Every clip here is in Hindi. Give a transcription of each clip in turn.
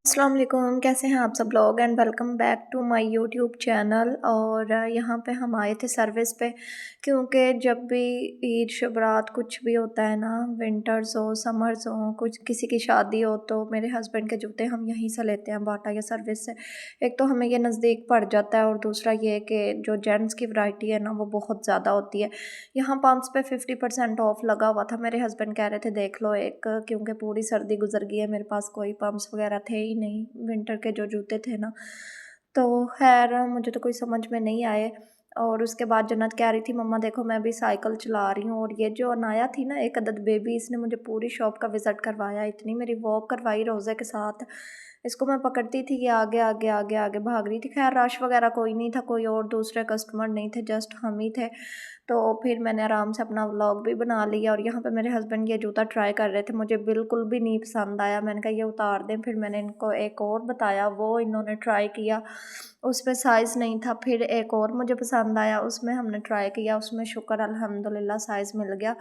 अस्सलाम वालेकुम, कैसे हैं आप सब लोग and welcome back to my YouTube channel. और यहाँ पे हम आए थे सर्विस पे, क्योंकि जब भी ईद शबरात कुछ भी होता है ना, विंटर्स हो समर्स हो, कुछ किसी की शादी हो, तो मेरे हस्बैंड के जूते हम यहीं से लेते हैं बाटा या सर्विस से। एक तो हमें ये नज़दीक पड़ जाता है और दूसरा ये कि जो जेंट्स की वैरायटी है ना वो बहुत ज़्यादा होती है। यहाँ पम्प्स पे 50% ऑफ लगा हुआ था। मेरे हस्बैंड कह रहे थे देख लो एक, क्योंकि पूरी सर्दी गुजर गई है, मेरे पास कोई पम्प्स वगैरह थे ही नहीं विंटर के जो जूते थे ना। तो खैर मुझे तो कोई समझ में नहीं आए। और उसके बाद जन्नत कह रही थी मम्मा देखो मैं भी साइकिल चला रही हूँ, और ये जो अनाया थी ना एक अदद बेबी, इसने मुझे पूरी शॉप का विज़िट करवाया, इतनी मेरी वॉक करवाई रोज़े के साथ। इसको मैं पकड़ती थी कि आगे आगे आगे आगे भाग रही थी। खैर रश वगैरह कोई नहीं था, कोई और दूसरे कस्टमर नहीं थे, जस्ट हम ही थे। तो फिर मैंने आराम से अपना व्लॉग भी बना लिया। और यहाँ पे मेरे हस्बैंड ये जूता ट्राई कर रहे थे, मुझे बिल्कुल भी नहीं पसंद आया। मैंने कहा ये उतार दें। फिर मैंने इनको एक और बताया, वो इन्होंने ट्राई किया, उसमें साइज़ नहीं था। फिर एक और मुझे पसंद आया, उसमें हमने ट्राई किया, उसमें शुक्र अल्हम्दुलिल्लाह साइज़ मिल गया।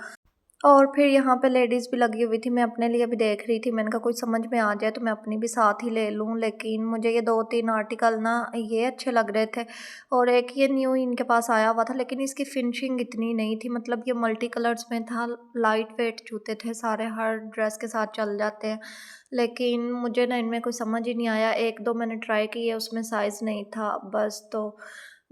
और फिर यहाँ पे लेडीज़ भी लगी हुई थी, मैं अपने लिए भी देख रही थी। मैंने कहा कोई समझ में आ जाए तो मैं अपनी भी साथ ही ले लूँ, लेकिन मुझे ये 2-3 आर्टिकल ना ये अच्छे लग रहे थे। और एक ये न्यू इनके पास आया हुआ था, लेकिन इसकी फिनिशिंग इतनी नहीं थी। मतलब ये मल्टी कलर्स में था, लाइट वेट जूते थे सारे, हर ड्रेस के साथ चल जाते हैं। लेकिन मुझे ना इनमें कोई समझ ही नहीं आया। 1-2 मैंने ट्राई किए, उसमें साइज़ नहीं था बस, तो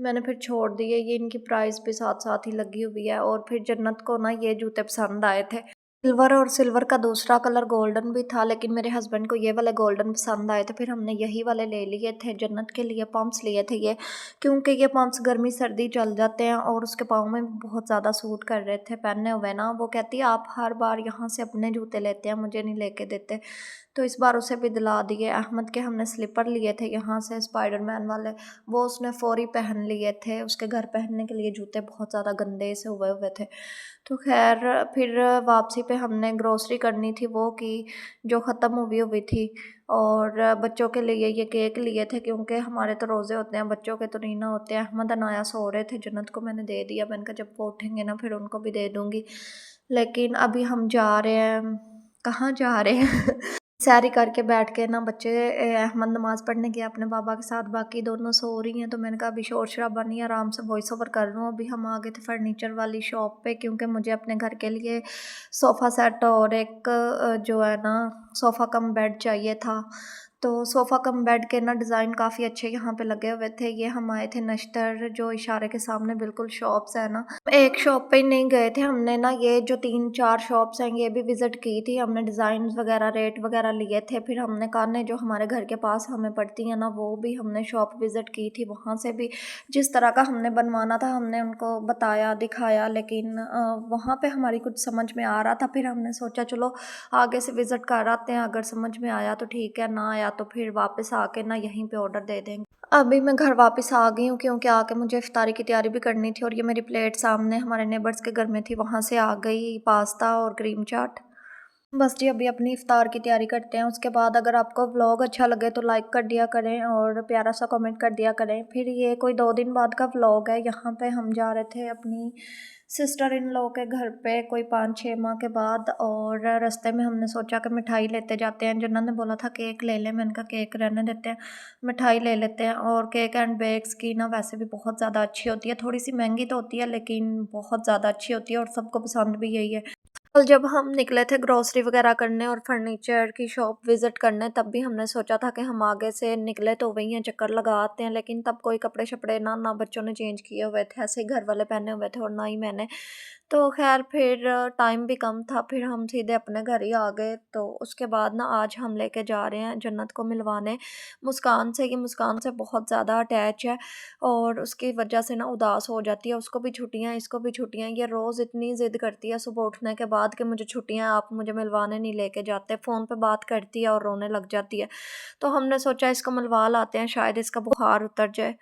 मैंने फिर छोड़ दिए। ये इनकी प्राइस भी साथ-साथ ही लगी हुई है। और फिर जन्नत को ना ये जूते पसंद आए थे। सिल्वर, और सिल्वर का दूसरा कलर गोल्डन भी था, लेकिन मेरे हस्बैंड को ये वाले गोल्डन पसंद आए थे। फिर हमने यही वाले ले लिए थे, जन्नत के लिए पम्प्स लिए थे ये, क्योंकि ये पम्प्स गर्मी सर्दी चल जाते हैं और उसके पाँव में बहुत ज़्यादा सूट कर रहे थे पहने हुए ना। वो कहती है आप हर बार यहाँ से अपने जूते लेते हैं, मुझे नहीं लेके देते। तो इस बार उसे भी दिला दिए। अहमद के हमने स्लीपर लिए थे यहाँ से स्पाइडरमैन वाले, वो उसने फौरी पहन लिए थे। उसके घर पहनने के लिए जूते बहुत ज़्यादा गंदे से हुए हुए थे। तो खैर फिर वापसी पे हमने ग्रोसरी करनी थी वो की, जो ख़त्म हुई हुई थी। और बच्चों के लिए ये केक लिए थे, क्योंकि हमारे तो रोज़े होते हैं, बच्चों के तो नहीं ना होते हैं। अहमद अनाया सो रहे थे, जन्नत को मैंने दे दिया। मैंने कहा जब वो उठेंगे ना फिर उनको भी दे दूँगी। लेकिन अभी हम जा रहे हैं, कहाँ जा रहे हैं सैरी करके बैठ के ना बच्चे, अहमद नमाज़ पढ़ने गया अपने बाबा के साथ, बाकी दोनों सो रही हैं। तो मैंने कहा अभी शोर शराबा नहीं, आराम से वॉइस ओवर कर लूँ। अभी हम आ गए थे फर्नीचर वाली शॉप पे, क्योंकि मुझे अपने घर के लिए सोफ़ा सेट और एक जो है ना सोफ़ा कम बेड चाहिए था। तो सोफ़ा कम बेड के ना डिज़ाइन काफ़ी अच्छे यहाँ पे लगे हुए थे। ये हम आए थे नश्तर, जो इशारे के सामने बिल्कुल शॉप्स है ना। एक शॉप पे ही नहीं गए थे हमने ना, ये जो 3-4 शॉप्स हैं ये भी विज़िट की थी हमने। डिज़ाइन वगैरह रेट वगैरह लिए थे। फिर हमने कानें जो हमारे घर के पास हमें पड़ती हैं ना, वो भी हमने शॉप विज़िट की थी। वहाँ से भी जिस तरह का हमने बनवाना था हमने उनको बताया दिखाया, लेकिन वहाँ पे हमारी कुछ समझ में आ रहा था। फिर हमने सोचा चलो आगे से विज़िट कर आते हैं, अगर समझ में आया तो ठीक है, ना आया तो फिर वापस आके ना यहीं पे ऑर्डर दे देंगे। अभी मैं घर वापस आ गई हूँ, क्योंकि आके मुझे इफ्तारी की तैयारी भी करनी थी। और ये मेरी प्लेट सामने हमारे नेबर्स के घर में थी, वहाँ से आ गई पास्ता और क्रीम चाट। बस जी अभी अपनी इफ्तार की तैयारी करते हैं। उसके बाद अगर आपको व्लॉग अच्छा लगे तो लाइक कर दिया करें और प्यारा सा कमेंट कर दिया करें। फिर ये कोई 2 दिन बाद का व्लॉग है। यहाँ पे हम जा रहे थे अपनी सिस्टर इन लॉ के घर पे कोई 5-6 माह के बाद, और रास्ते में हमने सोचा कि मिठाई लेते जाते हैं। जन्नत ने बोला था केक ले लें, मैंने कहा केक रहने देते हैं, मिठाई ले लेते हैं। और केक एंड बेक्स की ना वैसे भी बहुत ज़्यादा अच्छी होती है, थोड़ी सी महंगी तो होती है लेकिन बहुत ज़्यादा अच्छी होती है और सबको पसंद भी यही है। कल जब हम निकले थे ग्रोसरी वगैरह करने और फर्नीचर की शॉप विज़िट करने, तब भी हमने सोचा था कि हम आगे से निकले तो वही हैं, चक्कर लगा आते हैं। लेकिन तब कोई कपड़े शपड़े ना बच्चों ने चेंज किए हुए थे, ऐसे ही घर वाले पहने हुए थे और ना ही मैंने। तो खैर फिर टाइम भी कम था, फिर हम सीधे अपने घर ही आ गए। तो उसके बाद ना आज हम लेके जा रहे हैं जन्नत को मिलवाने मुस्कान से। ये मुस्कान से बहुत ज़्यादा अटैच है और उसकी वजह से ना उदास हो जाती है। उसको भी छुट्टियाँ, इसको भी छुट्टियाँ। ये रोज़ इतनी ज़िद करती है सुबह उठने के बाद कि मुझे छुट्टियाँ, आप मुझे मिलवाने नहीं लेके जाते। फ़ोन पे बात करती है और रोने लग जाती है। तो हमने सोचा इसको मिलवा लाते हैं, शायद इसका बुखार उतर जाए।